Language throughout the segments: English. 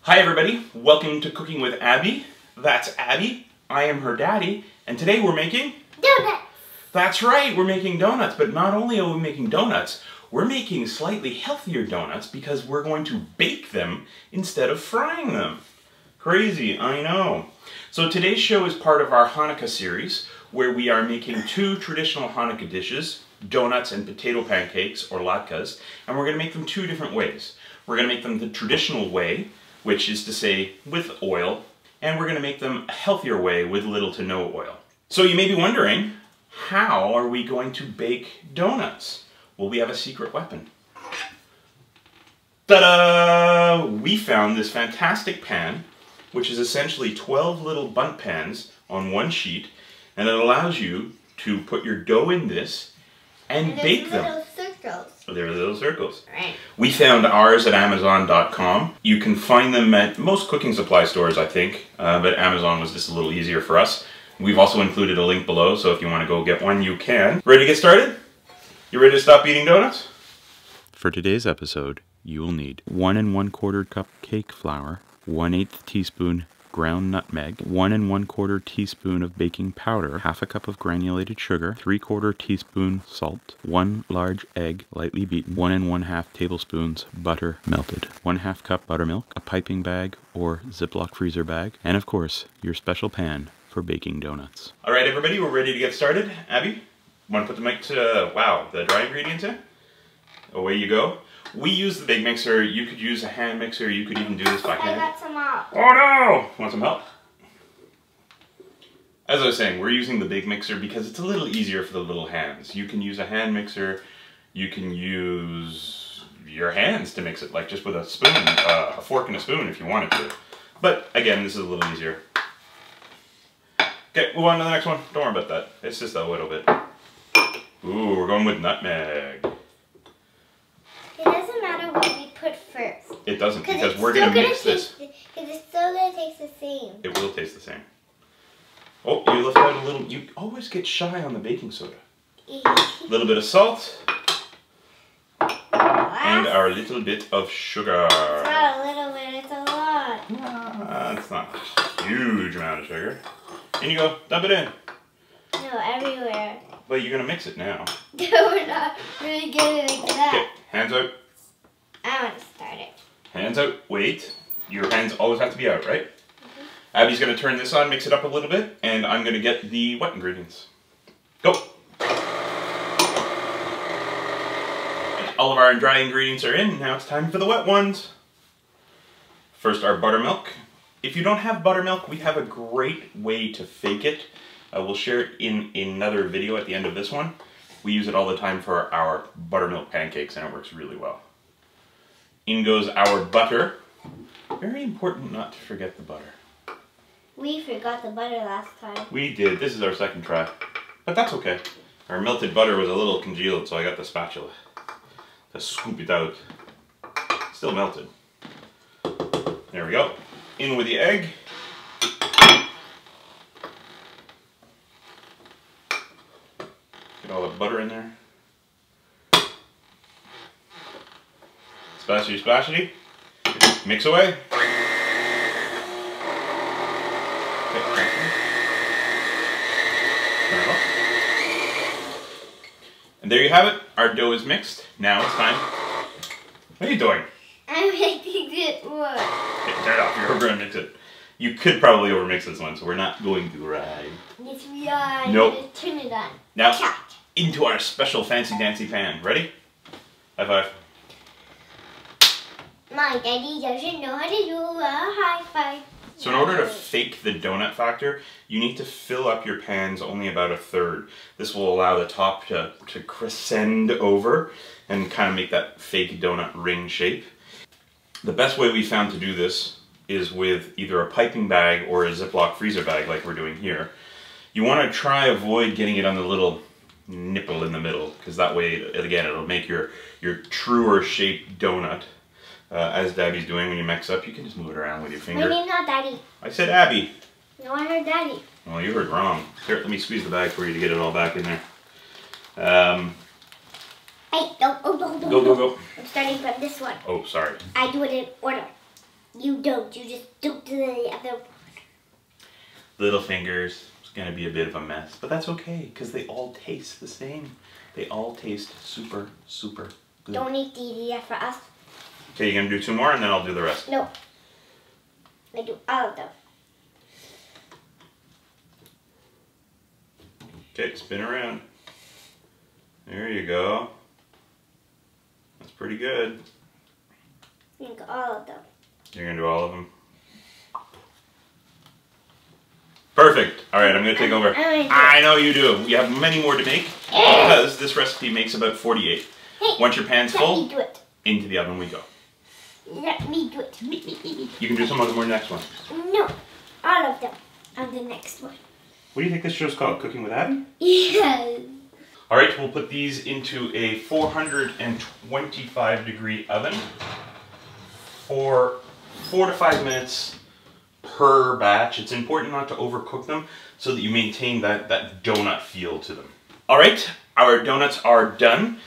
Hi everybody, welcome to Cooking with Abby. That's Abby, I am her daddy, and today we're making... donuts! That's right, we're making donuts, but not only are we making donuts, we're making slightly healthier donuts because we're going to bake them instead of frying them. Crazy, I know. So today's show is part of our Hanukkah series, where we are making two traditional Hanukkah dishes, donuts and potato pancakes, or latkes, and we're going to make them two different ways. We're going to make them the traditional way, which is to say with oil, and we're going to make them a healthier way with little to no oil. So you may be wondering, how are we going to bake donuts? Well, we have a secret weapon. Ta-da! We found this fantastic pan, which is essentially 12 little bundt pans on one sheet, and it allows you to put your dough in this and bake them. Little circles. So they're little circles. Right. We found ours at Amazon.com. You can find them at most cooking supply stores, I think, but Amazon was just a little easier for us. We've also included a link below, so if you want to go get one, you can. Ready to get started? You ready to stop eating donuts? For today's episode, you will need 1 1/4 cup cake flour, 1/8 teaspoon ground nutmeg, 1 1/4 teaspoon of baking powder, half a cup of granulated sugar, 3/4 teaspoon salt, 1 large egg lightly beaten, 1 1/2 tablespoons butter melted, 1/2 cup buttermilk, a piping bag or Ziploc freezer bag, and of course, your special pan for baking donuts. All right, everybody, we're ready to get started. Abby, want to put the mic to, the dry ingredients in? Away you go. We use the big mixer. You could use a hand mixer. You could even do this by hand. I got some help. Oh no! Want some help? As I was saying, we're using the big mixer because it's a little easier for the little hands. You can use a hand mixer. You can use your hands to mix it, like just with a spoon, a fork and a spoon if you wanted to. But again, this is a little easier. Okay, move on to the next one. Don't worry about that. It's just a little bit. Ooh, we're going with nutmeg. It doesn't matter what we put first. It doesn't, because we're going to mix this. Because it's still going to taste the same. It will taste the same. Oh, you left out a little, you always get shy on the baking soda. A little bit of salt. And our little bit of sugar. It's not a little bit, it's a lot. It's not a huge amount of sugar. In you go, dump it in. No, everywhere. But you're going to mix it now. No, we're not really good like that. Okay, hands out. I want to start it. Hands out. Wait. Your hands always have to be out, right? Abby's going to turn this on, mix it up a little bit, and I'm going to get the wet ingredients. Go! All of our dry ingredients are in. Now it's time for the wet ones. First, our buttermilk. If you don't have buttermilk, we have a great way to fake it. We'll share it in another video at the end of this one. We use it all the time for our buttermilk pancakes, and it works really well. In goes our butter. Very important not to forget the butter. We forgot the butter last time. We did. This is our second try. But that's okay. Our melted butter was a little congealed, so I got the spatula to scoop it out. Still melted. There we go. In with the egg. Get all the butter in there. Splashy, splashy. Mix away. And there you have it. Our dough is mixed. Now it's time. What are you doing? I'm making it more. Okay, turn it off. You're going to mix it. You could probably overmix this one, so we're not going to, right? Yes, we are. Nope. Just turn it on. Now, Catch. into our special fancy dancy pan. Ready? High five. My daddy doesn't know how to do a high five. So in order to fake the donut factor, you need to fill up your pans only about a third. This will allow the top to crescend over and kind of make that fake donut ring shape. The best way we found to do this is with either a piping bag or a Ziploc freezer bag like we're doing here. You want to try avoid getting it on the little nipple in the middle, because that way, again, it'll make your truer shaped donut. As Daddy's doing when you mix up, you can just move it around with your finger. My name's not Daddy. I said Abby. No, I heard Daddy. Well, you heard wrong. Here, let me squeeze the bag for you to get it all back in there. Hey, don't. Go. I'm starting from this one. Oh, sorry. I do it in order. You don't. You just do to the other. Little fingers. It's going to be a bit of a mess. But that's okay, because they all taste the same. They all taste super, super good. Don't eat the for us. Okay, you're going to do 2 more, and then I'll do the rest. No. I do all of them. Okay, spin around. There you go. That's pretty good. I think all of them. You're going to do all of them? Perfect. All right, I'm going to take over. I know you do. You have many more to make because this recipe makes about 48. Hey, once your pan's full, let me do it. into the oven we go. Let me do it. You can do some of the more next one. No, all of them on the next one. What do you think this show's called? Cooking with Abby? Yes. All right, we'll put these into a 425 degree oven for 4 to 5 minutes per batch. It's important not to overcook them so that you maintain that donut feel to them. All right, our donuts are done.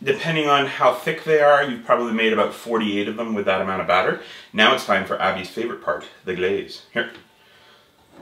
Depending on how thick they are, you've probably made about 48 of them with that amount of batter. Now it's time for Abby's favorite part, the glaze. Here.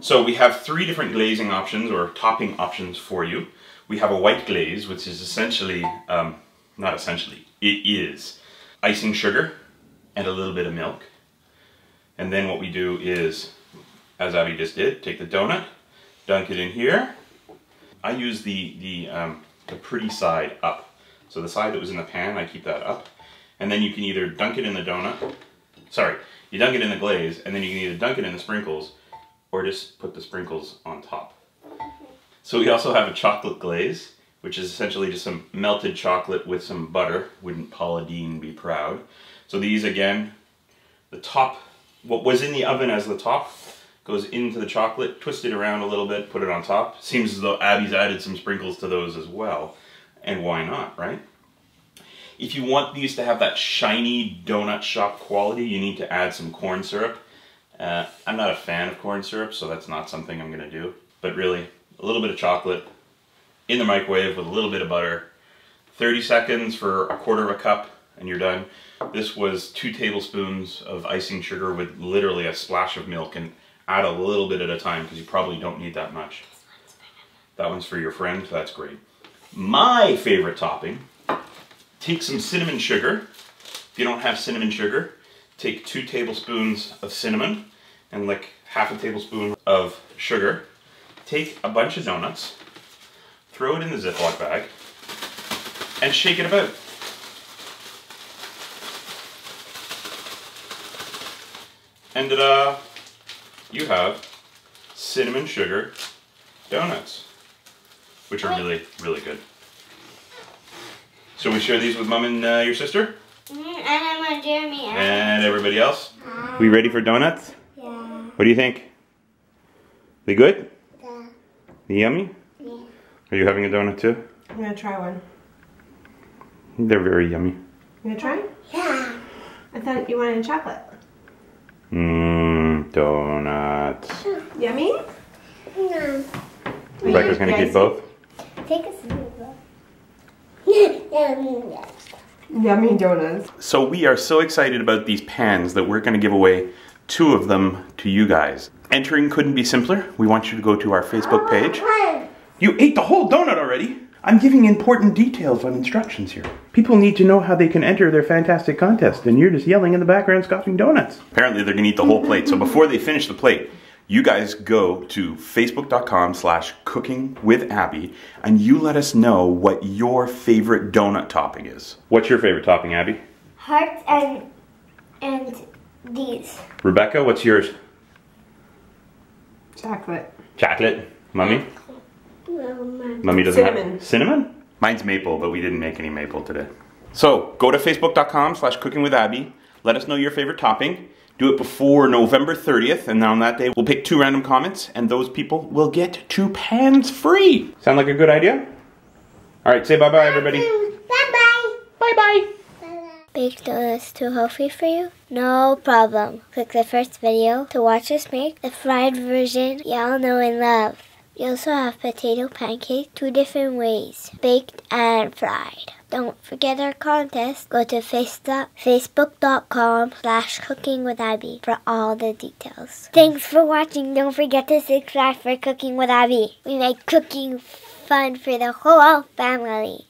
So we have 3 different glazing options or topping options for you. We have a white glaze, which is essentially, not essentially, it is icing sugar and a little bit of milk. And then what we do is, as Abby just did, take the donut, dunk it in here. I use the pretty side up. So the side that was in the pan, I keep that up. And then you can either dunk it in the donut, you dunk it in the glaze, and then you can either dunk it in the sprinkles, or just put the sprinkles on top. So we also have a chocolate glaze, which is essentially just some melted chocolate with some butter. Wouldn't Paula Deen be proud? So these, again, the top, what was in the oven as the top, goes into the chocolate, twist it around a little bit, put it on top. Seems as though Abby's added some sprinkles to those as well. And why not, right? If you want these to have that shiny donut shop quality, you need to add some corn syrup. I'm not a fan of corn syrup, so that's not something I'm going to do. But really, a little bit of chocolate in the microwave with a little bit of butter. 30 seconds for 1/4 cup, and you're done. This was 2 tablespoons of icing sugar with literally a splash of milk, and add a little bit at a time because you probably don't need that much. That one's for your friend, that's great. My favorite topping, take some cinnamon sugar. If you don't have cinnamon sugar, take 2 tablespoons of cinnamon and like half a tablespoon of sugar. Take a bunch of donuts, throw it in the Ziploc bag, and shake it about. And ta-da! You have cinnamon sugar donuts, which are really, really good. So we share these with Mom and your sister? And I'm on Jeremy. And everybody else? We ready for donuts? Yeah. What do you think? They good? Yeah. They yummy? Yeah. Are you having a donut too? I'm gonna try one. They're very yummy. You gonna try? Yeah. I thought you wanted chocolate. Donuts. Yummy? No. Rebecca's gonna keep both? Take a sip. Yummy donuts. So we are so excited about these pans that we're gonna give away 2 of them to you guys. Entering couldn't be simpler. We want you to go to our Facebook page. You ate the whole donut already? I'm giving important details on instructions here. People need to know how they can enter their fantastic contest, and you're just yelling in the background scoffing donuts. Apparently they're gonna eat the whole plate, so before they finish the plate, you guys go to facebook.com/cookingwithabby and you let us know what your favorite donut topping is. What's your favorite topping, Abby? Hearts and these. Rebecca, what's yours? Chocolate. Chocolate. Mummy? Mama. Mummy doesn't Cinnamon. have cinnamon? Mine's maple, but we didn't make any maple today. So go to facebook.com/cookingwithabby. Let us know your favorite topping. Do it before November 30th, and on that day we'll pick 2 random comments, and those people will get 2 pans free. Sound like a good idea? All right, say bye-bye, everybody. Bye-bye. Bye-bye. Baked donuts too healthy for you? No problem. Click the first video to watch us make the fried version y'all know and love. We also have potato pancake 2 different ways, baked and fried. Don't forget our contest. Go to facebook.com/cookingwithabby for all the details. Thanks for watching. Don't forget to subscribe for Cooking with Abby. We make cooking fun for the whole family.